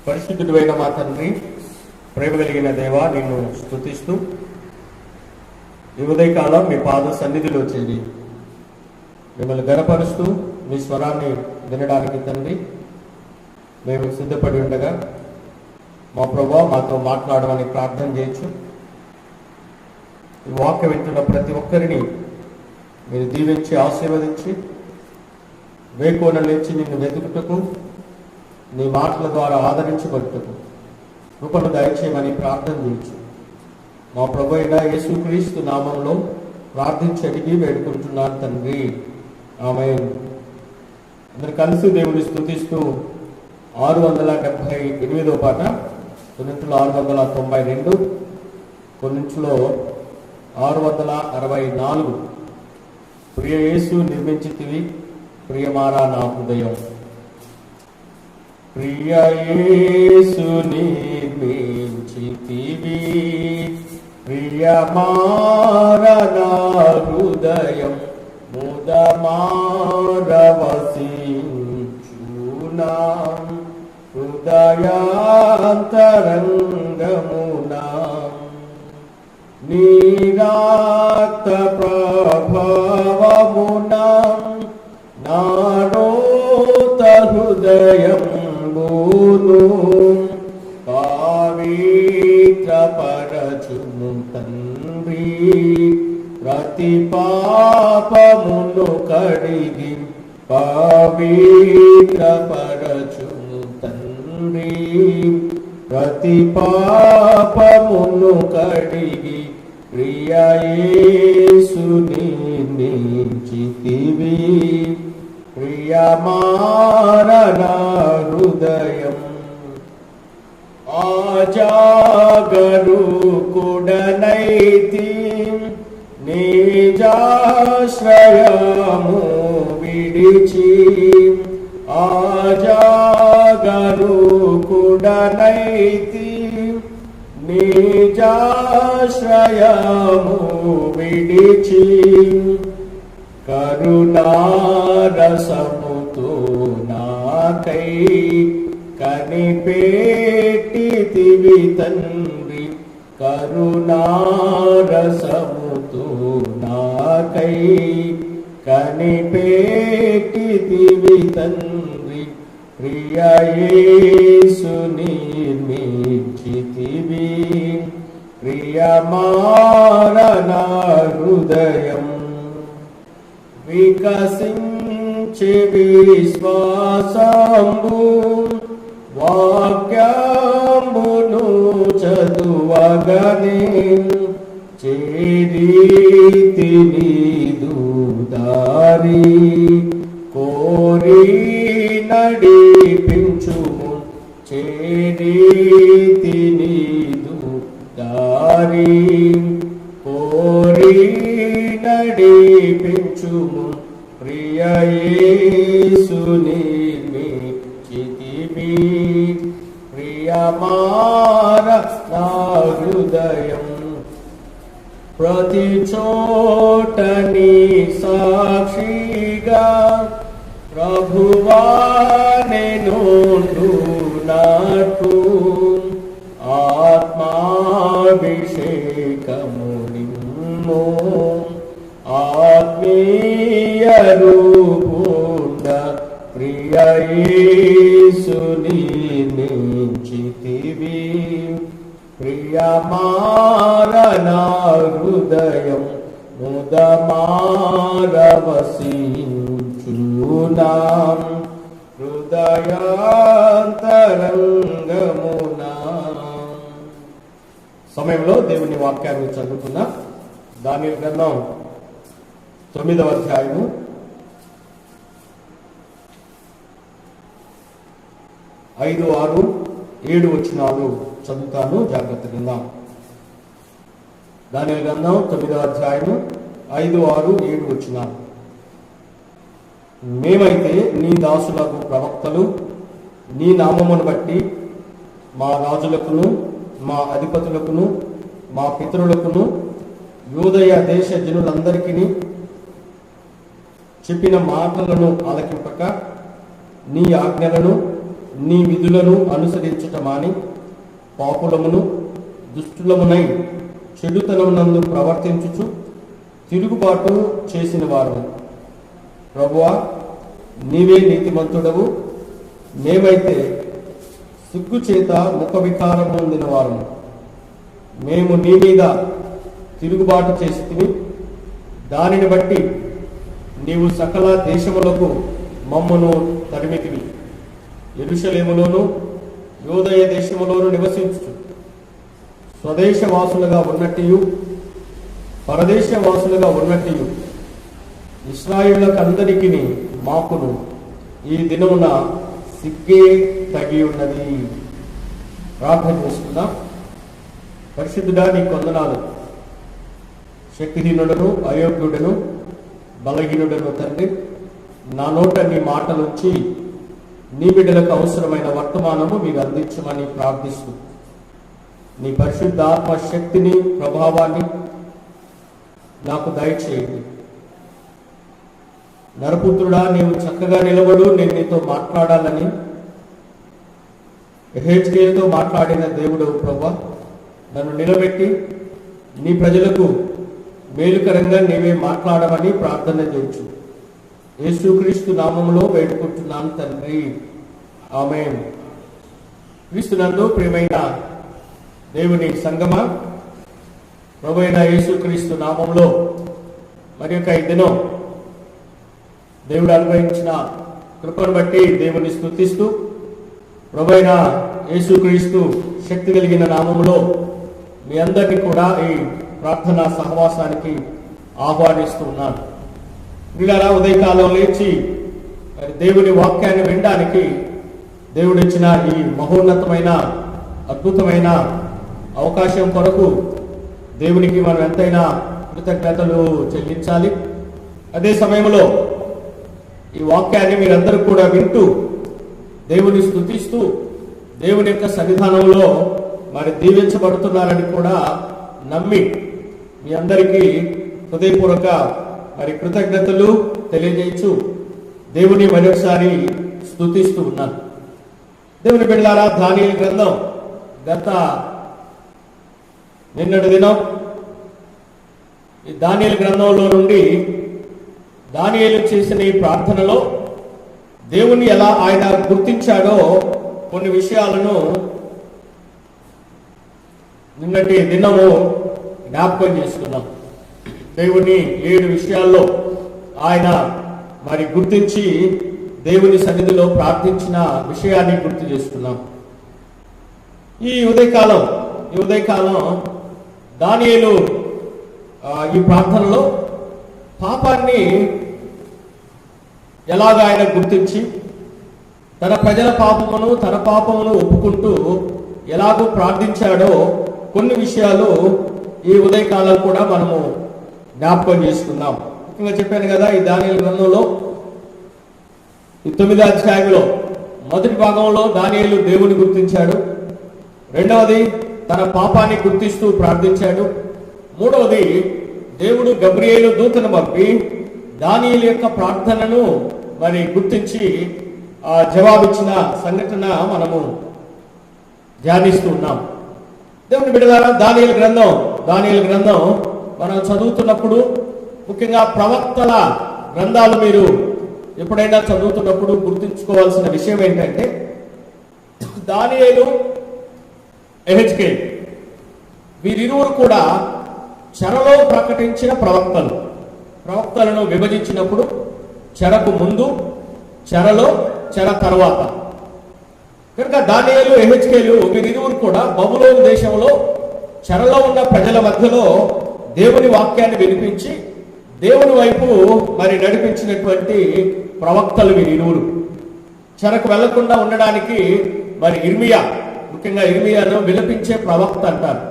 పరిశుద్ధుడైన మా తండ్రి, ప్రేమ కలిగిన దేవా, నిన్ను స్తుతిస్తూ ఈ ఉదయకాలం మీ పాద సన్నిధిలో చేరి మిమ్మల్ని గనపరుస్తూ మీ స్వరాన్ని వినడానికి తండ్రి మేము సిద్ధపడి ఉండగా మా ప్రభువా మాతో మాట్లాడమని ప్రార్థన చేయొచ్చు. ఈ వాక్యం వింటున్న ప్రతి ఒక్కరిని మీరు దీవించి ఆశీర్వదించి వేకోన లేచి నిన్ను వెతుకుటకు, నీ మాటల ద్వారా ఆదరించబడుటకు కృపను దయచేయమని ప్రార్థన చేయొచ్చు. మా ప్రభు అయిన యేసుక్రీస్తు నామంలో ప్రార్థించి అడిగి వేడుకుంటున్నాను తండ్రి, ఆమేన్. అందరు కలిసి దేవుని స్తుతిస్తూ 678వ పాట, కొన్నింటిలో 692, కొన్నింటిలో 664. ప్రియ యేసు నిర్మించితివి ప్రియమారా నా హృదయం. ప్రియ యేసు నిర్మించితివి ప్రియమారా నా హృదయం, ముదమారవసించునా హృదయాంతరంగమునా. నీ రక్త ప్రభావమునా నారోత హృదయం బూను పవిత్రపరచును తండ్రి. ప్రతి పాపమును కడిగి పవిత్రపరచును తండ్రి. ప్రతి పాపమును కడిగి ప్రియ యేసు నిర్మించితివి ప్రియమారా నా హృదయం. ఆజాగరూకుడనైతి నిజాశ్రయము విడిచి, ఆజాగరూకుడనైతి నిజాశ్రయము విడిచి, కరుణారసముతో నాకై కనిపెట్టితివి తండ్రి. కరుణారసముతో నాకై కనిపెట్టితివి తండ్రి. ప్రియ యేసు నిర్మించితివి ప్రియమారా నా హృదయం. వికసించే విశ్వాసంబు వాక్యమును చదువగనే, చేరితి నీదు దారి కోరి నడిపించుము. చేరితి నీదు దారి కోరి నడిపించుము. ప్రియ యేసు నిర్మించితివి ప్రియమారా నా హృదయం. ప్రతి చోట నీ సాక్షిగా ప్రభువా నేనుండునట్లు, ఆత్మాభిషేకము నిమ్ము. ఆత్మీయ రూపుండ ప్రియ యేసు నిర్మించితివి ప్రియమారా నా హృదయం. ముదమారవసించునా హృదయాంతరంగమునా. సమయంలో దేవుని వాక్యాన్ని చదువుకున్నా. దానియేలు గ్రంథం 9వ అధ్యాయము 5, 6, 7 వచనాలు చదువుతాను, జాగ్రత్తగా విందాం. దానియేలు గ్రంథం 9వ అధ్యాయము 5, 6, 7 వచనాలు. మేమైతే నీ దాసులకు ప్రవక్తలు నీ నామమును బట్టి మా రాజులకును మా అధిపతులకును మా పితరులకును యూదయ దేశ జనులందరికీ చెప్పిన మాటలను ఆలకింపక నీ ఆజ్ఞలను నీ విధులను అనుసరించటమాని పాపులమును దుష్టులమునై చెడుతనమునందు ప్రవర్తించుచు తిరుగుబాటు చేసిన వారు. ప్రభువా, నీవే నీతిమంతుడవు, మేమైతే సిగ్గు చేత ముఖ వికారం పొందిన వారము. మేము నీ మీద తిరుగుబాటు చేసితిమి, దానిని బట్టి నీవు సకల దేశములకు మమ్మను తరిమితివి. యెరూషలేములోను యూదయ దేశములోను నివసించు స్వదేశవాసులుగా ఉన్నట్టు పరదేశవాసులుగా ఉన్నట్టు ఇశ్రాయేలుకందరికీ మాకును ఈ దినమున సిగ్గే తగి ఉన్నది. ప్రార్థన చేసుకుందాం. పరిశుద్ధుడా, నీ వందనాలు. శక్తిహీనుడను, అయోగ్యుడను, బలహీనుడను తండ్రి, నా నోట నీ మాటలుంచి నీ బిడ్డలకు అవసరమైన వర్తమానము మీరు అందించమని ప్రార్థిస్తూ నీ పరిశుద్ధ ఆత్మ శక్తిని, ప్రభావాన్ని నాకు దయచేయండి. నరపుత్రుడా, నీవు చక్కగా నిలబడు, నేను నీతో మాట్లాడాలని యెహెజ్కేలుతో మాట్లాడిన దేవుడు ప్రభువా, నన్ను నిలబెట్టి నీ ప్రజలకు మేలుకరంగా నీవే మాట్లాడమని ప్రార్థన చేయొచ్చు. యేసుక్రీస్తు నామములో వేడుకుంటున్నాను తండ్రి, ఆమేన్. క్రీస్తునందు ప్రియమైన దేవుని సంగమా, ప్రభువైన యేసుక్రీస్తు నామములో మరి యొక్క ఈ దినం దేవుడు అనుగ్రహించిన కృపను బట్టి దేవుని స్తుతిస్తూ ప్రభువైన యేసుక్రీస్తు శక్తి కలిగిన నామములో మీ అందరినీ కూడా ఈ ప్రార్థనా సహవాసానికి ఆహ్వానిస్తూ ఉన్నాను. వీళ్ళ ఉదయకాలం లేచి మరి దేవుని వాక్యాన్ని వినడానికి దేవుడిచ్చిన ఈ మహోన్నతమైన అద్భుతమైన అవకాశం కొరకు దేవునికి మనం ఎంతైనా కృతజ్ఞతలు చెల్లించాలి. అదే సమయంలో ఈ వాక్యాన్ని మీరందరూ కూడా వింటూ దేవుని స్తుతిస్తూ దేవుని యొక్క సన్నిధానంలో మరి దీవించబడుతున్నారని కూడా నమ్మి మీ అందరికీ హృదయపూర్వక మరి కృతజ్ఞతలు తెలియజేయచ్చు దేవుని మరొకసారి స్తుతిస్తూ ఉన్నాను. దేవుని బిడ్డలారా, దానియేలు గ్రంథం గత నిన్నటి దినం ఈ దానియేలు గ్రంథంలో నుండి దానియేలు చేసిన ఈ ప్రార్థనలో దేవుని ఎలా ఆయన గుర్తించాడో కొన్ని విషయాలను నిన్నటి దినము జ్ఞాపకం చేసుకున్నాం. దేవుని 7 విషయాల్లో ఆయన మరి గుర్తించి దేవుని సన్నిధిలో ప్రార్థించిన విషయాన్ని గుర్తు చేసుకున్నాం. ఈ ఉదయకాలం దానియేలు ఈ ప్రార్థనలో పాపాన్ని ఎలాగ ఆయన గుర్తించి తన ప్రజల పాపమును ఒప్పుకుంటూ ఎలాగో ప్రార్థించాడో కొన్ని విషయాలు ఈ ఉదయకాలం కూడా మనము జ్ఞాపకం చేసుకుందాం. ముఖ్యంగా చెప్పాను కదా, ఈ దానియేలు గ్రంథంలో ఈ 9వ అధ్యాయంలో మొదటి భాగంలో దానియేలు దేవుని గుర్తించాడు. రెండవది తన పాపాన్ని గుర్తిస్తూ ప్రార్థించాడు. మూడవది దేవుడు గబ్రియేలు దూతను పంపి దానియేలు యొక్క ప్రార్థనను మరి గుర్తించి జవాబిచ్చిన సంఘటన మనము ధ్యానిస్తూ ఉన్నాం. దేవుని బిడ్డలారా, దానియేలు గ్రంథం మనం చదువుతున్నప్పుడు, ముఖ్యంగా ప్రవక్తల గ్రంథాలు మీరు ఎప్పుడైనా చదువుతున్నప్పుడు గుర్తుంచుకోవాల్సిన విషయం ఏంటంటే, దానియేలు, యెహెజ్కేలు వీరిరువురు కూడా చెరలో ప్రకటించిన ప్రవక్తలను విభజించినప్పుడు చెరకు ముందు, చెరలో, చెర తర్వాత. కనుక దానియేలు, యెహెజ్కేలు వీరిరువురు కూడా బబులోను దేశంలో చెరలో ఉన్న ప్రజల మధ్యలో దేవుని వాక్యాన్ని వినిపించి దేవుని వైపు మరి నడిపించినటువంటి ప్రవక్తలు వీరిరువురు. చెరకు వెళ్లకుండా ఉండడానికి మరి ముఖ్యంగా ఇర్మియాను విలపించే ప్రవక్త అంటారు.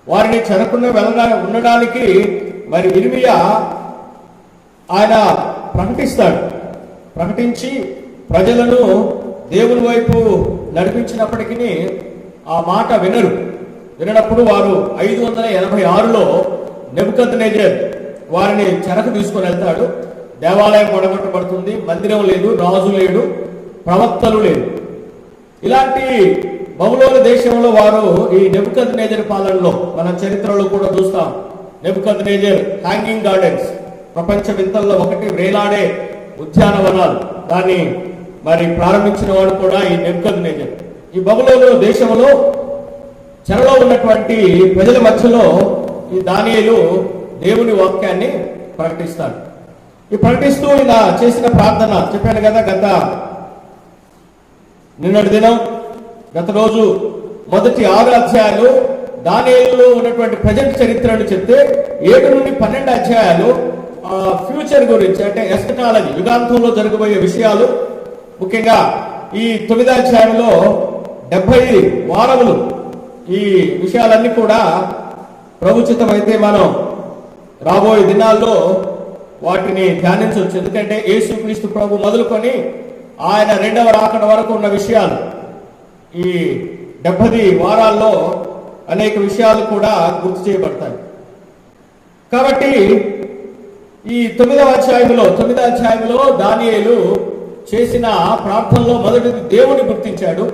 వారిని చెరకుండా ఉండడానికి మరి ఇర్మియా ఆయన ప్రకటించి ప్రజలను దేవుని వైపు నడిపించినప్పటికీ ఆ మాట వినప్పుడు వారు 586లో నెబుకద్నెజర్ వారిని చెరకు తీసుకొని వెళ్తాడు. దేవాలయం పడగొట్టబడుతుంది, మందిరం లేదు, రాజు లేడు, ప్రవక్తలు లేరు. ఇలాంటి బబులోను దేశంలో వారు ఈ నెబుకద్నెజరు పాలనలో మన చరిత్రలో కూడా చూస్తాం. నెబుకద్నెజర్ హ్యాంగింగ్ గార్డెన్స్, ప్రపంచ వింతల్లో ఒకటి వేలాడే ఉద్యానవనాలు, దాన్ని మరి ప్రారంభించిన వాడు కూడా ఈ నెబుకద్నెజర్. ఈ బబులోను దేశంలో చెరలో ఉన్నటువంటి ప్రజల మధ్యలో ఈ దానియేలు దేవుని వాక్యాన్ని ప్రకటిస్తాడు. ఈ ప్రకటిస్తూ ఇలా చేసిన ప్రార్థన చెప్పాను కదా, నిన్నటి దినం గత రోజు మొదటి 6 అధ్యాయాలు దానియేలులో ఉన్నటువంటి ప్రజెంట్ చరిత్రను చెప్తే 7 నుండి 12 అధ్యాయాలు ఫ్యూచర్ గురించి, అంటే ఎస్కటాలజీ, యుగాంతంలో జరగబోయే విషయాలు, ముఖ్యంగా ఈ 9వ అధ్యాయంలో 70 వారములు, ఈ విషయాలన్నీ కూడా ప్రభుచితమైతే మనం రాబోయే దినాల్లో వాటిని ధ్యానించవచ్చు. ఎందుకంటే యేసుక్రీస్తు ప్రభు మొదలుకొని ఆయన 2వ రాకడ వరకు ఉన్న విషయాలు, ఈ 70 వారాల్లో అనేక విషయాలు కూడా గుర్తు చేయబడతాయి. కాబట్టి ఈ 9వ అధ్యాయంలో దానియేలు చేసిన ప్రార్థనలో మొదటిది దేవుని గుర్తించాడు.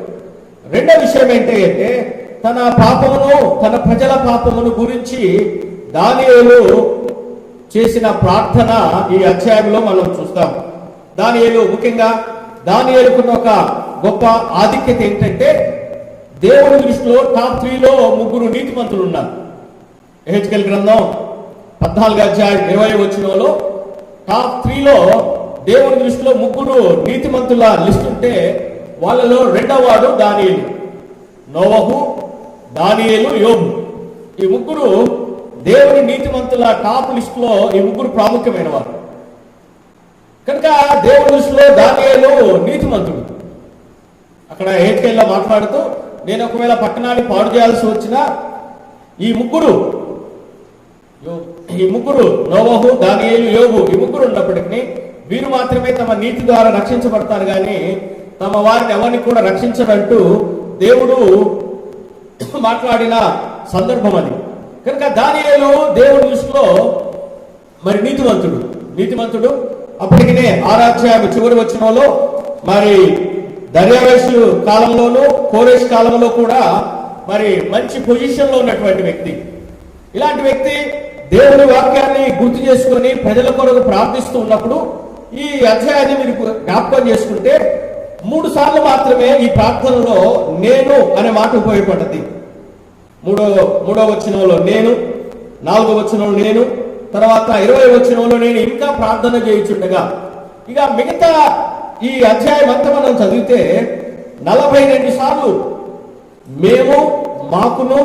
రెండవ విషయం ఏంటంటే తన పాపమును, తన ప్రజల పాపమును గురించి దానియేలు చేసిన ప్రార్థన ఈ అధ్యాయంలో మనం చూస్తాం. ముఖ్యంగా దానియేలుకున్న ఒక గొప్ప ఆధిక్యత ఏంటంటే దేవుని దృష్టిలో టాప్ 3లో 3 నీతిమంతులు ఉన్నారు. యెహెజ్కేలు గ్రంథం 14వ అధ్యాయం 20వ వచనంలో టాప్ 3లో దేవుని దృష్టిలో 3 నీతిమంతుల లిస్ట్ ఉంటే వాళ్ళలో 2వ వాడు దానియేలు. నోవహు, దానియేలు, యోబు, ఈ 3 దేవుని నీతిమంతుల టాప్ లిస్ట్ లో ఈ 3 ప్రాముఖ్యమైన వారు. కనుక దేవుని దృష్టిలో దానియేలు నీతిమంతుడు. అక్కడ యెహెజ్కేలులో మాట్లాడుతూ, నేను ఒకవేళ పట్టణాన్ని పాడు చేయాల్సి వచ్చినా ఈ ముగ్గురు నోవహు, దానియేలు, యోబు, ఈ 3 ఉన్నప్పటికీ వీరు మాత్రమే తమ నీతి ద్వారా రక్షించబడతారు, కానీ తమ వారిని ఎవరిని కూడా రక్షించడంటూ దేవుడు మాట్లాడిన సందర్భం అది. కనుక దానియేలు దేవుడి దృష్టిలో మరి నీతిమంతుడు. అప్పటికనే 6వ అధ్యాయం చివరి వచనంలో మరి దర్యావేషు కాలంలోనూ కోరేష్ కాలంలో కూడా మరి మంచి పొజిషన్ లో ఉన్నటువంటి వ్యక్తి. ఇలాంటి వ్యక్తి దేవుని వాక్యాన్ని గుర్తు చేసుకొని ప్రజల కొరకు ప్రార్థిస్తూ ఉన్నప్పుడు ఈ అధ్యాయాన్ని మీరు జ్ఞాపకం చేసుకుంటే 3 సార్లు మాత్రమే ఈ ప్రార్థనలో నేను అనే మాట ఉపయోగపడ్డది. 3వ వచనంలో నేను, 4వ వచనంలో నేను, తర్వాత 20వ వచనంలో నేను ఇంకా ప్రార్థన చేయుచుండగా. ఇక మిగతా ఈ అధ్యాయం అంతా మనం చదివితే 42 సార్లు మేము, మాకును,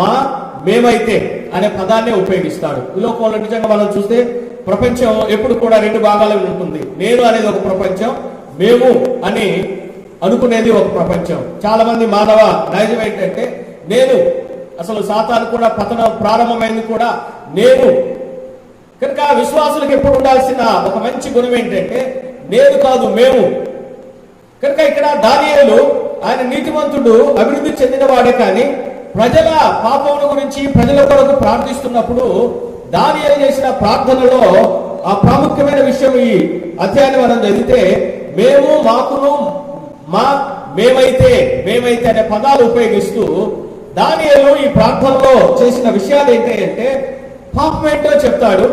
మా, మేమైతే అనే పదాన్ని ఉపయోగిస్తాడు. ఈ లోకంలో నిజంగా మనం చూస్తే ప్రపంచం ఎప్పుడు కూడా 2 భాగాలు ఉంటుంది. నేను అనేది ఒక ప్రపంచం, మేము అని అనుకునేది ఒక ప్రపంచం. చాలా మంది మానవ నైజం ఏంటంటే నేను, అసలు సాతాను కూడా పతనం ప్రారంభమైంది కూడా నేను. కనుక విశ్వాసులకు ఎప్పుడు ఉండాల్సిన ఒక మంచి గుణం ఏంటంటే నేను కాదు, మేము. కనుక ఇక్కడ దానియేలు ఆయన నీతిమంతుడు, అభివృద్ధి చెందినవాడే, కానీ ప్రజల పాపముల గురించి ప్రజల కొరకు ప్రార్థిస్తున్నప్పుడు దానియేలు చేసిన ప్రార్థనలో ఆ ప్రాముఖ్యమైన విషయం ఈ అధ్యాయాన్ని మనం చదివితే మేము, మాకును, మా, మేమైతే అనే పదాలు ఉపయోగిస్తూ దానియేలు ఈ ప్రార్థనలో చేసిన విషయాలు ఏంటంటే పాపం ఏంటో చెప్తాడు,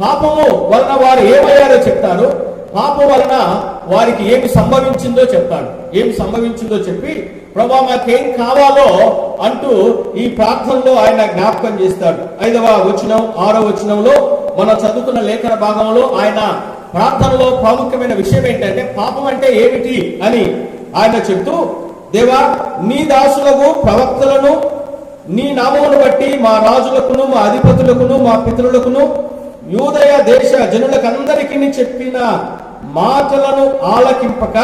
పాపము వలన వారు ఏమయ్యారో చెప్తారు, పాపం వలన వారికి ఏమి సంభవించిందో చెప్పి ప్రభువా మాకేం కావాలో అంటూ ఈ ప్రార్థనలో ఆయన జ్ఞాపకం చేస్తాడు. 5వ వచనం 6వ వచనంలో మనం చదువుకున్న లేఖన భాగంలో ఆయన ప్రార్థనలో ప్రాముఖ్యమైన విషయం ఏంటంటే పాపం అంటే ఏమిటి అని ఆయన చెప్తూ, దేవా నీ దాసులకు ప్రవక్తలను నీ నామమును బట్టి మా రాజులకును, మా అధిపతులకును, మా పితరులకును, యూదయ దేశ జనులకందరికీ చెప్పిన మాటలను ఆలకింపక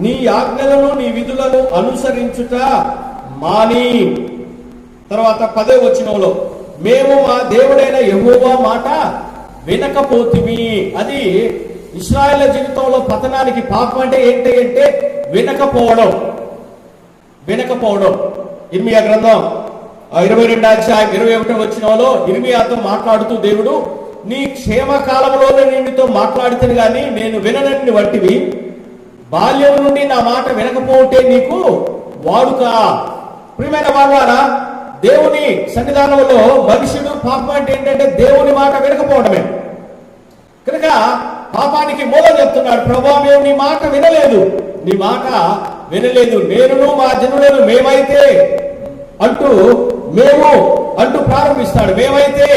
నీ ఆజ్ఞలను, నీ విధులను అనుసరించుట మాని. తర్వాత 10వ వచనంలో మేము మా దేవుడైన యెహోవా మాట వినకపోతిమి. అది ఇశ్రాయేలు జీవితంలో పతనానికి పాపం అంటే ఏంటి అంటే వినకపోవడం. ఇర్మియా గ్రంథం 22వ అధ్యాయం 21వ వచనంలో ఇర్మియాతో మాట్లాడుతూ దేవుడు, నీ క్షేమ కాలంలోనే నీతో మాట్లాడితే గాని నేను విననని వంటివి, బాల్యం నుండి నా మాట వినకపోతే నీకు వాడుక. ప్రియమైన వాళ్ళారా, దేవుని సన్నిధానంలో మనుషుడు పాపం అంటే ఏంటంటే దేవుని మాట వినకపోవడమే. కనుక పాపానికి మూలం చెప్తున్నాడు, ప్రభువా మేము నీ మాట వినలేదు, నీ మాట వినలేదు, నేనును మా జనులను మేమైతే అంటూ మేము అంటూ ప్రారంభిస్తాడు. మేమైతే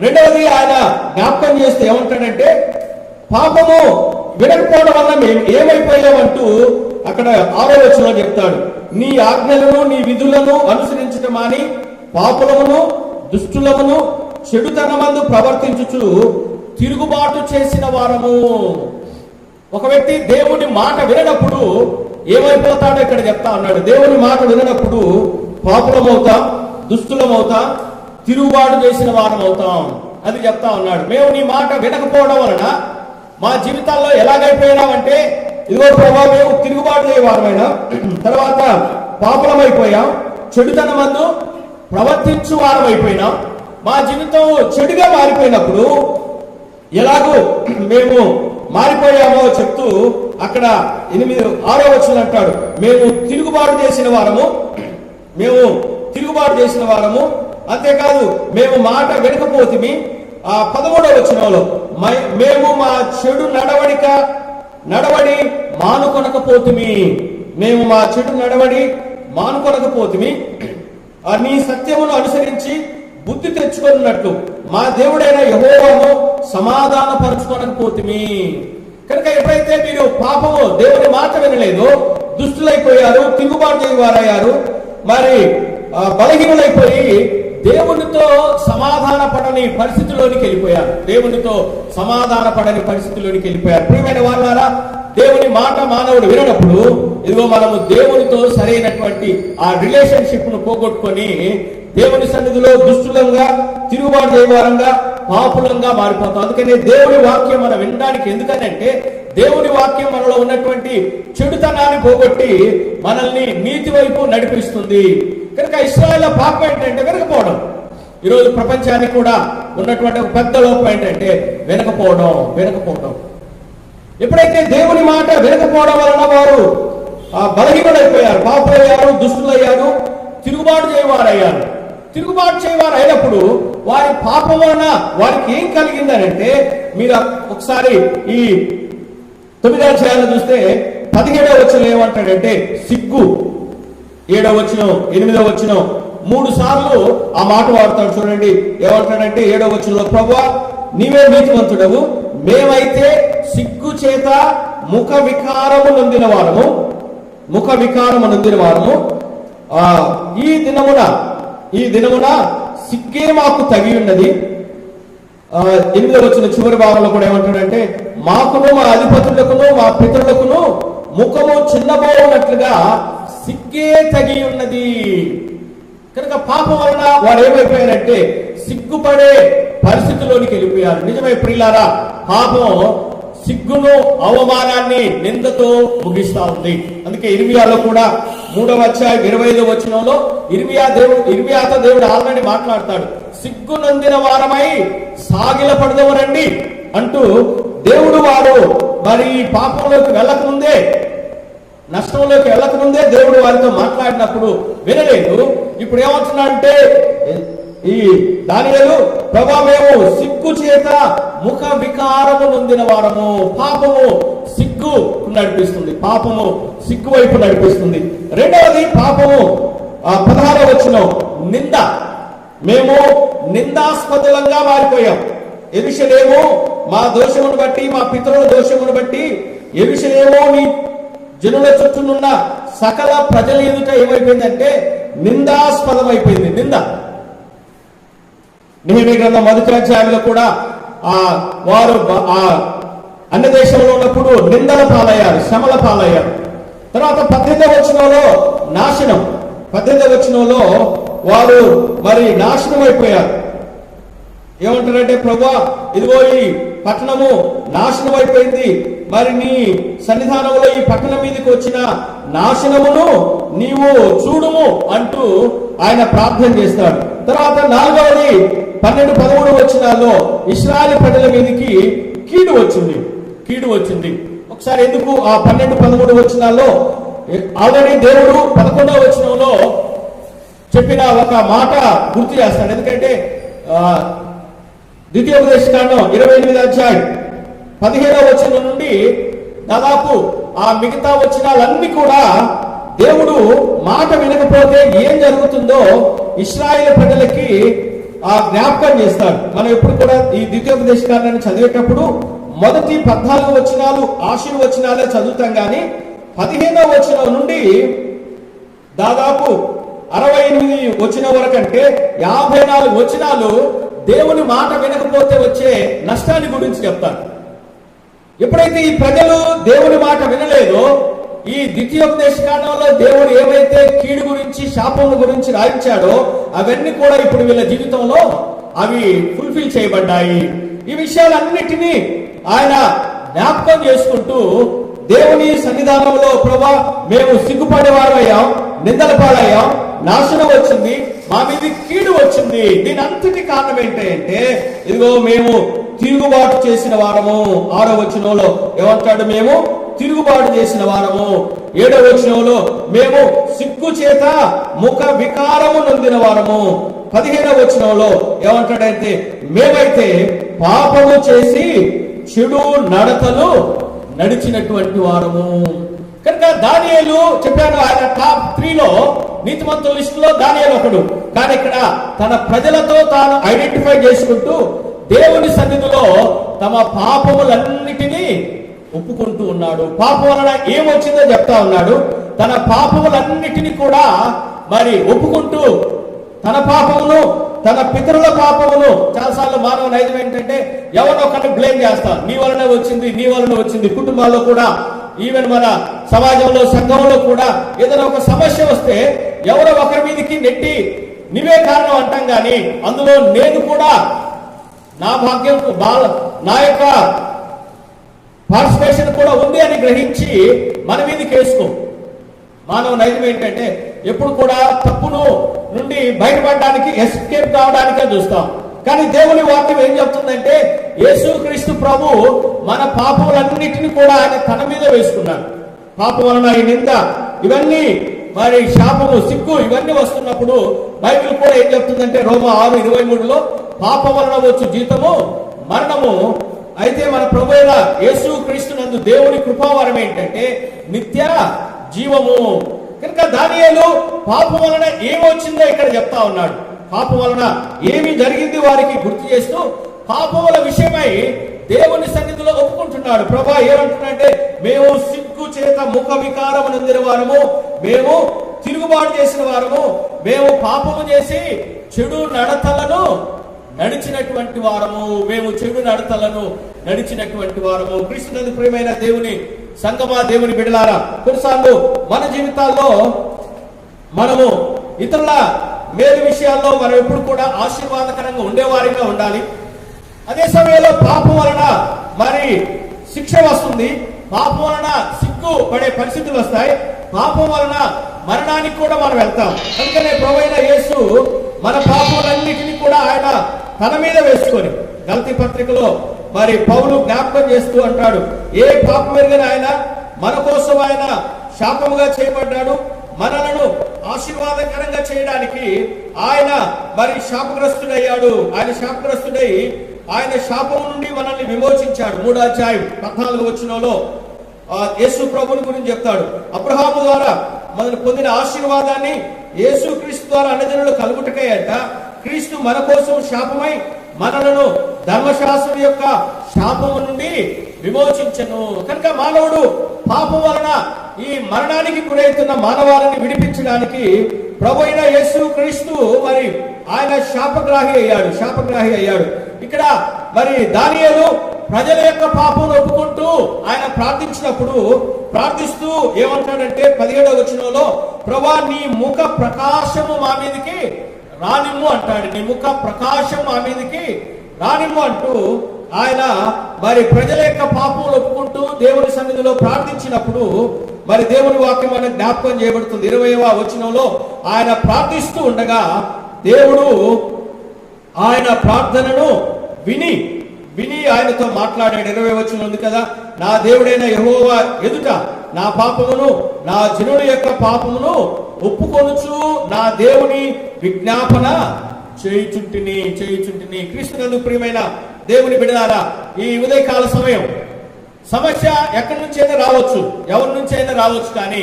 రెండవది ఆయన జ్ఞాపకం చేస్తే ఏమంటాడంటే, పాపము వినకపోవడం వల్ల మేము ఏమైపోయామంటూ అక్కడ 6వ వచనంలో చెప్తాడు. నీ ఆజ్ఞలను నీ విధులను అనుసరించడం అని పాపులమును దుష్టులమును చెడుతనమందు ప్రవర్తించుచు తిరుగుబాటు చేసిన వారము. ఒక వ్యక్తి దేవుని మాట విననప్పుడు ఏమైపోతాడో ఇక్కడ చెప్తా ఉన్నాడు. దేవుని మాట విననప్పుడు పాపులమవుతాం, దుష్టులమవుతాం, తిరుగుబాటు చేసిన వారం అవుతాం అది చెప్తా ఉన్నాడు. మేము నీ మాట వినకపోవడం వలన మా జీవితాల్లో ఎలాగైపోయినామంటే, ఇదిగో ప్రభావ మేము తిరుగుబాటు చేయవారమైనా, తర్వాత పాపులమైపోయాం, చెడుతనమందు ప్రవర్తించు వారం అయిపోయినాం. మా జీవితం చెడుగా మారిపోయినప్పుడు ఎలాగో మేము మారిపోయామో చెప్తూ అక్కడ 6వ వచనం అంటాడు, మేము తిరుగుబాటు చేసిన వారము. అంతేకాదు మేము మాట వినకపోతిమి. 13వ వచనంలో మేము మా చెడు నడవడి మానుకొనకపోతిమి. మేము మా చెడు నడవడి మానుకొనకపోతిమి, నీ సత్యమును అనుసరించి బుద్ధి తెచ్చుకున్నట్లు మా దేవుడైన యెహోవాను సమాధానపరచుకోనకపోతిమి. కనుక ఎప్పుడైతే మీరు పాపము దేవుని మాట వినలేదు, దుష్టులైపోయారు, తిరుగుబాటు చేయవారయ్యారు, మరి బలహీనులైపోయి దేవునితో సమాధాన పడని పరిస్థితిలోనికి వెళ్ళిపోయారు. ప్రియమైన వాళ్ళారా, దేవుని మాట మానవుడు వినప్పుడు ఇదిగో మనము దేవునితో సరైనటువంటి ఆ రిలేషన్షిప్ ను పోగొట్టుకొని దేవుని సన్నిధిలో దుష్టులంగా, తిరుగుబాటు చేయవారంగా, పాపులంగా మారిపోతాం. అందుకనే దేవుని వాక్యం మనం వినడానికి ఎందుకనంటే, దేవుని వాక్యం మనలో ఉన్నటువంటి చెడుతనాన్ని పోగొట్టి మనల్ని నీతి వైపు నడిపిస్తుంది. కనుక ఇశ్రాయేలు పాపం ఏంటంటే వినకపోవడం. ఈరోజు ప్రపంచానికి కూడా ఉన్నటువంటి ఒక పెద్ద లోపం ఏంటంటే వినకపోవడం. ఎప్పుడైతే దేవుని మాట వినకపోవడం వలన వారు బలహీనులైపోయారు, పాపులయ్యారు, దుష్టులయ్యారు, తిరుగుబాటు చేయవారు అయినప్పుడు వారి పాపం వలన వారికి ఏం కలిగిందనంటే, మీరు ఒకసారి ఈ 9వ అధ్యాయాన్ని చూస్తే 17వ వచనం ఏమంటాడంటే సిగ్గు. 7వ వచనం, 8వ వచనం 3 సార్లు ఆ మాట వాడతాడు. చూడండి ఏమంటాడంటే 7వ వచనంలో, ప్రభువా నీవే నీతిమంతుడవు, మేమైతే సిగ్గు చేత ముఖ వికారము నొందిన వారము. ఈ దినమున సిగ్గే మాకు తగి ఉన్నది. 8వ వచనం చివరి భాగంలో కూడా ఏమంటాడంటే, మాకును మా అధిపతులకును మా పితరులకును ముఖము చిన్నబోనట్లుగా సిగ్గే తగి ఉన్నది. కనుక పాపం వలన వారు ఏమైపోయారంటే సిగ్గుపడే పరిస్థితిలోనికి వెళ్ళిపోయారు. నిజమే ప్రియులారా, పాపం సిగ్గును, అవమానాన్ని, నిందతో ముగిస్తా ఉంది. అందుకే ఇర్మియాలో కూడా 3వ అధ్యాయం 25వ వచనంలో ఇర్మియాతో దేవుడు ఆల్రెడీ మాట్లాడతాడు. సిగ్గు నందిన వారమై సాగిలపడదవరండి అంటూ దేవుడు వారు మరి ఈ పాపంలోకి వెళ్ళకముందే, నష్టంలోకి వెళ్ళకముందే దేవుడు వారితో మాట్లాడినప్పుడు వినలేదు. ఇప్పుడు ఏమంటున్నాడంటే ఈ దానియేలు, ప్రభా మేము సిగ్గు చేత ముఖ వికారము నొందిన వారము. పాపము సిగ్గు నడిపిస్తుంది, పాపము సిగ్గు వైపు నడిపిస్తుంది. రెండవది పాపము 16వ వచనం నింద. మేము నిందాస్పదలంగా మారిపోయాం. యెరూషలేము మా దోషమును బట్టి, మా పితరుల దోషమును బట్టి యెరూషలేము నీ జనుల చుట్టూనున్న సకల ప్రజల ఎదుట ఏమైపోయిందంటే నిందాస్పదం అయిపోయింది. నింద. నెహెమీయా గ్రంథం 1వ అధ్యాయంలో కూడా వారు అన్య దేశంలో ఉన్నప్పుడు నిందల పాలయ్యారు, శ్రమల పాలయ్యారు. తర్వాత 18వ వచనంలో నాశనం. 18వ వచనంలో వారు మరి నాశనం అయిపోయారు. ఏమంటారంటే, ప్రభువా ఇదిగో ఈ పట్టణము నాశనం అయిపోయింది, మరి నీ సన్నిధానంలో ఈ పట్టణం మీదకి వచ్చిన నాశనమును నీవు చూడుము అంటూ ఆయన ప్రార్థన చేస్తాడు. తర్వాత 4వది 12-13 వచనాల్లో ఇశ్రాయేలు ప్రజల మీదకి కీడు వచ్చింది. కీడు వచ్చింది. ఒకసారి ఎందుకు ఆ 12-13 వచనాల్లో ఆల్రెడీ దేవుడు 11వ వచనంలో చెప్పిన ఒక మాట గుర్తు చేస్తాడు. ఎందుకంటే ద్వితీయోపదేశకాండం 28వ అధ్యాయం 17వ వచనం నుండి దాదాపు ఆ మిగతా వచనాలన్నీ కూడా దేవుడు మాట వినకపోతే ఏం జరుగుతుందో ఇశ్రాయేలు ప్రజలకి ఆ జ్ఞాపకం చేస్తాడు. మనం ఎప్పుడు కూడా ఈ ద్వితీయోపదేశకాండాన్ని చదివేటప్పుడు మొదటి 14 వచనాలు ఆశీర్వచనాలే చదువుతాం, కానీ 15వ వచనం నుండి దాదాపు 68 వచనం వరకు, అంటే 54 వచనాలు దేవుని మాట వినకపోతే వచ్చే నష్టాన్ని గురించి చెప్తారు. ఎప్పుడైతే ఈ ప్రజలు దేవుని మాట వినలేదో, ఈ ద్వితీయోపదేశకాండంలో దేవుడు ఏవైతే కీడు గురించి శాపం గురించి రాయించాడో అవన్నీ కూడా ఇప్పుడు వీళ్ళ జీవితంలో అవి ఫుల్ఫిల్ చేయబడ్డాయి. ఈ విషయాలన్నిటినీ ఆయన జ్ఞాపకం చేసుకుంటూ దేవుని సన్నిధానంలో, ప్రభా మేము సిగ్గుపడేవారయ్యాం, నిందల పాలయ్యాం, నాశనం వచ్చింది, మా మీద కీడు వచ్చింది, దీని అంతటి కారణం ఏంటంటే ఇదిగో మేము తిరుగుబాటు చేసిన వారము. 6వ వచనంలో ఏమంటాడు? మేము తిరుగుబాటు చేసిన వారము. 7వ వచనంలో మేము సిగ్గు చేత ముఖ వికారము నొందిన వారము. 15వ వచనంలో ఏమంటాడంటే మేమైతే పాపము చేసి చెడు నడతలు నడిచినటువంటి వారము. కనుక దానియేలు చెప్పాను, ఆయన టాప్ 3లో నీతిమంతుల లిస్టులో దానియేలు ఒకడు. కానీ ఇక్కడ తన ప్రజలతో తాను ఐడెంటిఫై చేసుకుంటూ దేవుని సన్నిధిలో తమ పాపములన్నిటినీ ఒప్పుకుంటూ ఉన్నాడు. పాపం వలన ఏమొచ్చిందో చెప్తా ఉన్నాడు. తన పాపములన్నిటినీ కూడా మరి ఒప్పుకుంటూ తన పాపమును, తన పితరుల పాపమును, చాలాసార్లు మానవ నైజం ఏంటంటే ఎవరో ఒకరిని బ్లేమ్ చేస్తాం, నీ వలన వచ్చింది, నీ వలన వచ్చింది. కుటుంబాల్లో కూడా, ఈవెన్ మన సమాజంలో, సంఘంలో కూడా ఏదైనా ఒక సమస్య వస్తే ఎవరో ఒకరి మీదకి నెట్టి నీవే కారణం అంటాం, కానీ అందులో నేను కూడా నా భాగ్యం, నా యొక్క పార్టిసిపేషన్ కూడా ఉంది అని గ్రహించి మన మీదకి వేసుకో. మానవ నైజం ఏంటంటే ఎప్పుడు కూడా తప్పును నుండి బయటపడడానికి, ఎస్కేప్ కావడానికే చూస్తాం. కానీ దేవుని వాక్యం ఏం చెప్తుందంటే యేసుక్రీస్తు ప్రభు మన పాపములన్నిటిని కూడా ఆయన తన మీద వేసుకున్నాడు. పాపం వలన ఈ నింద, ఇవన్నీ మరి శాపము, సిగ్గు, ఇవన్నీ వస్తున్నప్పుడు బైబిల్ కూడా ఏం చెప్తుందంటే రోమా 6:23లో పాపం వలన వచ్చు జీతము మరణము. అయితే మన ప్రభు అయిన యేసుక్రీస్తు నందు దేవుని కృపావరం ఏంటంటే నిత్య జీవము. కనుక దానియేలు పాపం వలన ఏమొచ్చిందో ఇక్కడ చెప్తా ఉన్నాడు. పాపం వలన ఏమి జరిగింది వారికి గుర్తు చేస్తూ పాపముల విషయమై దేవుని సన్నిధిలో ఒప్పుకుంటున్నాడు. ప్రభా ఏమంటున్నాడంటే మేము సిగ్గు చేత ముఖ వికారము నొందిన వారము, మేము తిరుగుబాటు చేసిన వారము, మేము పాపము చేసి చెడు నడతలను నడిచినటువంటి వారము, మేము చెడు నడతలను నడిచినటువంటి వారము. క్రీస్తునందు ప్రియమైన దేవుని సంగమా, దేవుని బిడ్డలారా, కొన్నిసార్లు మన జీవితాల్లో మనము ఇతరుల మేలు విషయాల్లో మనం ఎప్పుడు కూడా ఆశీర్వాదకరంగా ఉండేవారిగా ఉండాలి. అదే సమయంలో పాపం వలన మరి శిక్ష వస్తుంది, పాపం వలన సిగ్గు పడే పరిస్థితులు వస్తాయి, పాపం వలన మరణానికి కూడా మనం వెళ్తాం. అందుకనే ప్రభువైన యేసు మన పాపములన్నిటినీ కూడా ఆయన తన మీద వేసుకొని, గలతీ పత్రికలో మరి పౌలు జ్ఞాపకం చేస్తూ అంటాడు, ఏ పాపం ఎరిగిన ఆయన మన కోసం ఆయన శాపముగా చేయబడ్డాడు, మనలను ఆశీర్వాదకరంగా చేయడానికి ఆయన మరి శాపగ్రస్తుడయ్యాడు. ఆయన శాపగ్రస్తుడై ఆయన శాపం నుండి మనల్ని విమోచించాడు. 3వ అధ్యాయం 14వ వచనంలో యేసు ప్రభుని గురించి చెప్తాడు. అబ్రహాము ద్వారా మనం పొందిన ఆశీర్వాదాన్ని యేసుక్రీస్తు ద్వారా అన్నజనులు కలుగుటకే అంట క్రీస్తు మన కోసం శాపమై మనలను ధర్మశాస్త్రం యొక్క శాపము నుండి విమోచించను. కనుక మానవుడు పాపం వలన ఈ మరణానికి గురవుతున్న మానవాళిని విడిపించడానికి ప్రభు అయిన యేసుక్రీస్తు మరి ఆయన శాపగ్రాహి అయ్యాడు. ఇక్కడ మరి దానియేలు ప్రజల యొక్క పాపం ఒప్పుకుంటూ ఆయన ప్రార్థిస్తూ ఏమంటాడంటే 17వ వచనంలో ప్రభా నీ ముఖ ప్రకాశము మా మీదకి రానిమ్ము అంటాడు. నీ ముఖ ప్రకాశం మా మీదకి రానిమ్ము అంటూ ఆయన మరి ప్రజల యొక్క పాపములు ఒప్పుకుంటూ దేవుని సన్నిధిలో ప్రార్థించినప్పుడు మరి దేవుని వాక్యం అనేది జ్ఞాపకం చేయబడుతుంది. 20వ వచనంలో ఆయన ప్రార్థిస్తూ ఉండగా దేవుడు ఆయన ప్రార్థనను విని విని ఆయనతో మాట్లాడాడు. 20వ వచనం ఉంది కదా, నా దేవుడైన యెహోవా ఎదుట నా పాపమును నా జనుల యొక్క పాపమును ఒప్పుకొనుచు నా దేవుని విజ్ఞాపన చేయుచుంటిని. క్రీస్తునందు ప్రియమైన దేవుని బిడ్డలారా, ఈ ఉదయకాల సమయం సమస్య ఎక్కడి నుంచి అయినా రావచ్చు, ఎవరి నుంచి అయినా రావచ్చు, కానీ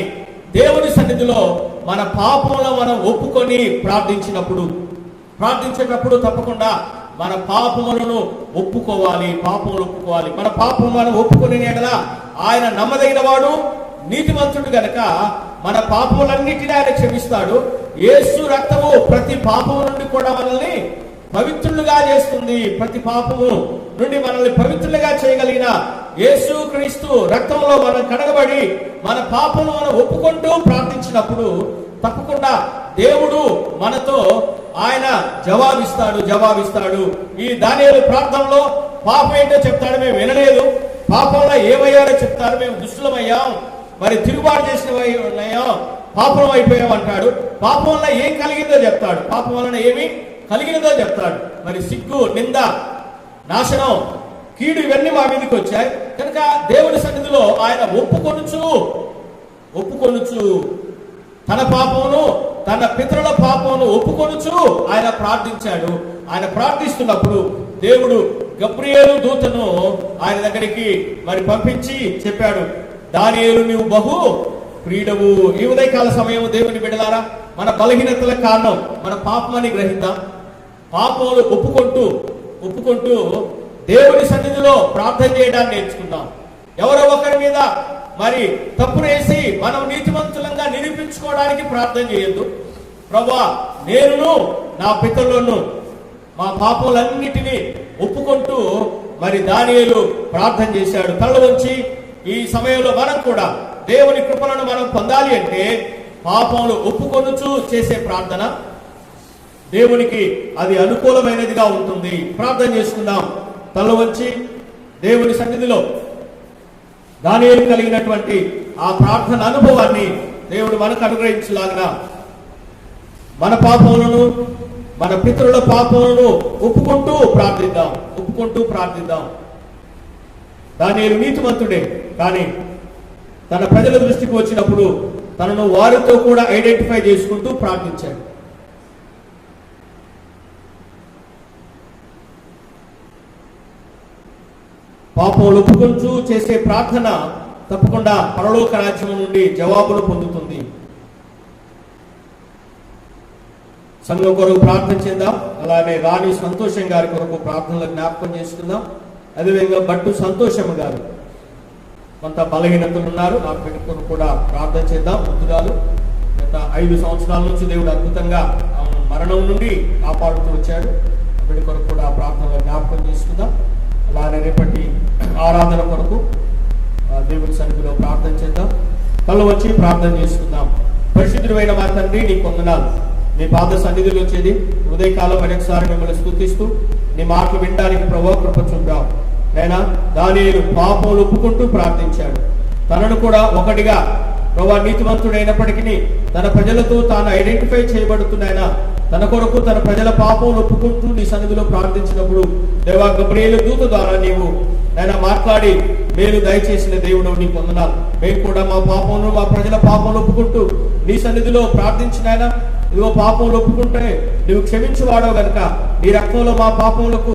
దేవుని సన్నిధిలో మన పాపములను మనం ఒప్పుకొని ప్రార్థించేటప్పుడు తప్పకుండా మన పాపములను ఒప్పుకోవాలి. మన పాపము మనం ఒప్పుకొని ఎడల ఆయన నమ్మదగిన వాడు, నీతిమంతుడు గనక మన పాపములన్నిటినీ ఆయన క్షమిస్తాడు. యేసు రక్తము ప్రతి పాపము నుండి కూడా మనల్ని పవిత్రులుగా చేస్తుంది. ప్రతి పాపము నుండి మనల్ని పవిత్రులుగా చేయగలిగిన యేసు క్రీస్తు రక్తంలో మనం కడగబడి మన పాపము మనం ఒప్పుకుంటూ ప్రార్థించినప్పుడు తప్పకుండా దేవుడు మనతో ఆయన జవాబిస్తాడు. ఈ దానియేలు ప్రార్థనలో పాపం ఏంటో చెప్తాడు, మేము వినలేదు. పాపంలో ఏమయ్యారో చెప్తారు, మేము దుష్టులమయ్యాం, మరి తిరుగుబాటు చేసినవయ్యాం, పాపం అయిపోయాం అంటాడు. పాపం వల్ల ఏం కలిగిందో చెప్తాడు, పాపం వలన ఏమి కలిగినదో చెప్తాడు. మరి సిగ్గు, నింద, నాశనం, కీడు ఇవన్నీ మా మీదకి వచ్చాయి కనుక దేవుని సన్నిధిలో ఆయన ఒప్పుకొనుచు తన పాపమును తన పితరుల పాపమును ఒప్పుకొనుచు ఆయన ప్రార్థించాడు. ఆయన ప్రార్థిస్తున్నప్పుడు దేవుడు గబ్రియేలు దూతను ఆయన దగ్గరికి మరి పంపించి చెప్పాడు, దానియేలు నీవు బహు ప్రియుడవు. ఈ ఉదయకాల సమయం దేవుని బిడ్డలారా, మన బలహీనతల కారణం మన పాపమని గ్రహిద్దాం. పాపములు ఒప్పుకుంటూ దేవుని సన్నిధిలో ప్రార్థన చేయడాన్ని నేర్చుకుందాం. ఎవరో ఒకరి మీద మరి తప్పును వేసి మనం నీతిమంతులంగా నిరూపించుకోవడానికి ప్రార్థన చేయొద్దు. ప్రభువా, నేనును నా పితరులను మా పాపములన్నిటినీ ఒప్పుకుంటూ మరి దానియేలు ప్రార్థన చేశాడు. కళ్ళు వంచి ఈ సమయంలో మనం కూడా దేవుని కృపలను మనం పొందాలి అంటే పాపములు ఒప్పుకొనుచు చేసే ప్రార్థన దేవునికి అది అనుకూలమైనదిగా ఉంటుంది. ప్రార్థన చేసుకుందాం. తల వంచి దేవుని సన్నిధిలో దానియేలు కలిగినటువంటి ఆ ప్రార్థన అనుభవాన్ని దేవుడు మనకు అనుగ్రహించలాగా మన పాపములను మన పితరుల పాపములను ఒప్పుకుంటూ ప్రార్థిద్దాం. దానియేలు నీతిమంతుడే, కానీ తన ప్రజల దృష్టికి వచ్చినప్పుడు తనను వారితో కూడా ఐడెంటిఫై చేసుకుంటూ ప్రార్థించాడు. పాపములు ఒప్పుకొంచు చేసే ప్రార్థన తప్పకుండా పరలోక రాజ్యం నుండి జవాబులు పొందుతుంది. సంఘం కొరకు ప్రార్థన చేద్దాం. అలానే రాణి సంతోషం గారి కొరకు ప్రార్థనలు జ్ఞాపకం చేసుకుందాం. అదేవిధంగా బట్టు సంతోషం గారు కొంత బలహీనతలు ఉన్నారు, ఆ బిడ్డ కొరకు కూడా ప్రార్థన చేద్దాం. ముందుగాలు గత 5 సంవత్సరాల నుంచి దేవుడు అద్భుతంగా మరణం నుండి కాపాడుతూ వచ్చాడు. ఆ బిడ్డ కొరకు కూడా ప్రార్థనలు జ్ఞాపకం చేసుకుందాం. అలానే రేపటి ఆరాధన కొరకు దేవుని సన్నిధిలో ప్రార్థన చేద్దాం. కళ్ళు వచ్చి ప్రార్థన చేసుకుందాం. పరిశుద్ధుడైన మా తండ్రి, నీ వందనాలు. నీ పాద సన్నిధిలో వచ్చేది ఉదయకాలం మరొకసారి మిమ్మల్ని స్తుతిస్తూ నీ మాటలు వినడానికి ప్రభువా కృప చూద్దాం. నైనా దానియేలు పాపములు ఒప్పుకుంటూ ప్రార్థించాడు. తనను కూడా ఒకటిగా ప్రభువా నీతిమంతుడైనప్పటికీ తన ప్రజలతో తాను ఐడెంటిఫై చేయబడుతున్నాయన తన కొరకు తన ప్రజల పాపములు ఒప్పుకుంటూ నీ సన్నిధిలో ప్రార్థించినప్పుడు దేవా గబ్రియేలు దూత ద్వారా నీవు ఆయన మాట్లాడి మేలు దయచేసిన దేవుడు నీకు వందనాలు. మేము కూడా మా పాపమును మా ప్రజల పాపములు ఒప్పుకుంటూ నీ సన్నిధిలో ప్రార్థించిన ఆయన ఇదిగో పాపములు ఒప్పుకుంటే నువ్వు క్షమించువాడవు గనుక నీ రక్తంలో మా పాపములకు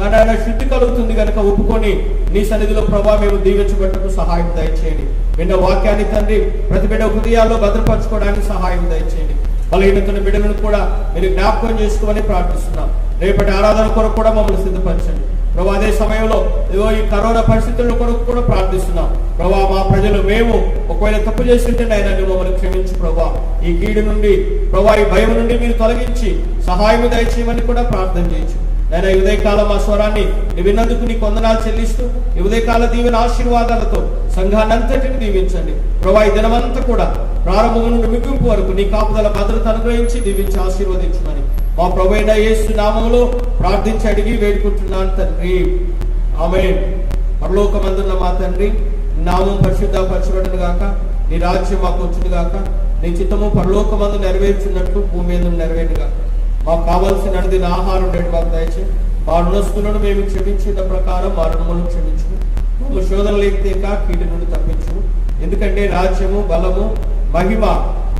ఆయన శుద్ధి కలుగుతుంది గనుక ఒప్పుకొని నీ సన్నిధిలో ప్రభావ మేము దీవించబట్టకు సహాయం దయచేయండి. విన్న వాక్యాన్ని తండ్రి ప్రతి బిడ్డ హృదయాల్లో భద్రపరచుకోవడానికి సహాయం దయచేయండి. బలహీనతల బిడ్డలను కూడా మీరు జ్ఞాపకం చేసుకోమని ప్రార్థిస్తున్నాం. రేపటి ఆరాధన కొరకు కూడా మమ్మల్ని సిద్ధపరచండి ప్రభా. అదే సమయంలో ఇదిగో ఈ కరోనా పరిస్థితుల కొరకు కూడా ప్రార్థిస్తున్నాం ప్రభా. మా ప్రజలు మేము ఒకవేళ తప్పు చేస్తుంటే ఆయన మమ్మల్ని క్షమించు ప్రభా. ఈ కీడు నుండి ప్రభా, ఈ భయం నుండి మీరు తొలగించి సహాయం దయచేయమని కూడా ప్రార్థన చేయొచ్చు. నేను ఈ ఉదయకాలం మా స్వరాన్ని విన్నందుకు నీకు వందనాలు చెల్లిస్తూ ఈ ఉదయకాల దీవెన ఆశీర్వాదాలతో సంఘాన్ని అంతటిని దీవించండి ప్రభా. ఈ దినమంతా కూడా ప్రారంభం నుండి ముగింపు వరకు నీ కాపుదల భద్రత అనుగ్రహించి దీవించి ఆశీర్వదించమని మా ప్రభువైన యేసు నామములో ప్రార్థించి అడిగి వేడుకుంటున్నాను తండ్రి, ఆమేన్. పరలోకమందున్న మా తండ్రి, నామం పరిశుద్ధపరచబడును గాక, నీ రాజ్యం మాకు వచ్చును గాక, నీ చిత్తము పరలోకమందు నెరవేర్చున్నట్టు భూమి మీద నెరవేరును గాక. మాకు కావలసిన ఆహారం నేడు మాకు దయచేసి మా రుణస్తులను మేము క్షమించిన ప్రకారం మా రుణములను క్షమించు. మేము శోధనలు ఎత్తేక కీడు నుండి తప్పించు. ఎందుకంటే రాజ్యము, బలము, మహిమ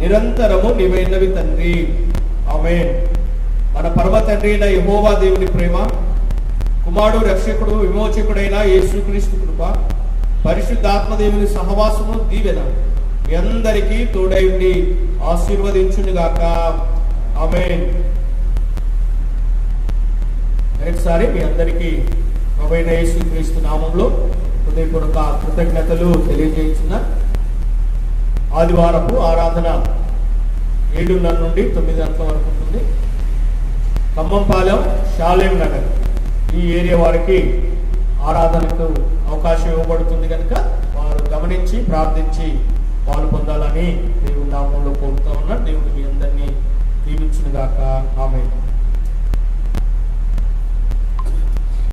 నిరంతరము నీవైనవి తండ్రి. ఆమేన్. మన పరమ తండ్రి అయిన యెహోవా దేవుని ప్రేమ, కుమారుడు రక్షకుడు విమోచకుడైన యేసుక్రీస్తు కృప, పరిశుద్ధాత్మ దేవుని సహవాసము, దీవెన మీ అందరికీ తోడై ఉండి ఆశీర్వదించునుగాక. ఆమేన్. మరొకసారి మీ అందరికీ ప్రభువైన యేసుక్రీస్తు నామంలో హృదయపూర్వక కృతజ్ఞతలు తెలియజేస్తున్న ఆదివారపు ఆరాధన 7:30 నుండి 9 గంటల వరకు ఉంటుంది. ఖమ్మంపాలెం, షాలేం నగర్ ఈ ఏరియా వారికి ఆరాధనకు అవకాశం ఇవ్వబడుతుంది కనుక వారు గమనించి ప్రార్థించి పాలు పొందాలని దేవుని నామంలో కోరుతా ఉన్నారు. దేవుడు మీ అందరినీ దీవించునుగాక. ఆమేన్.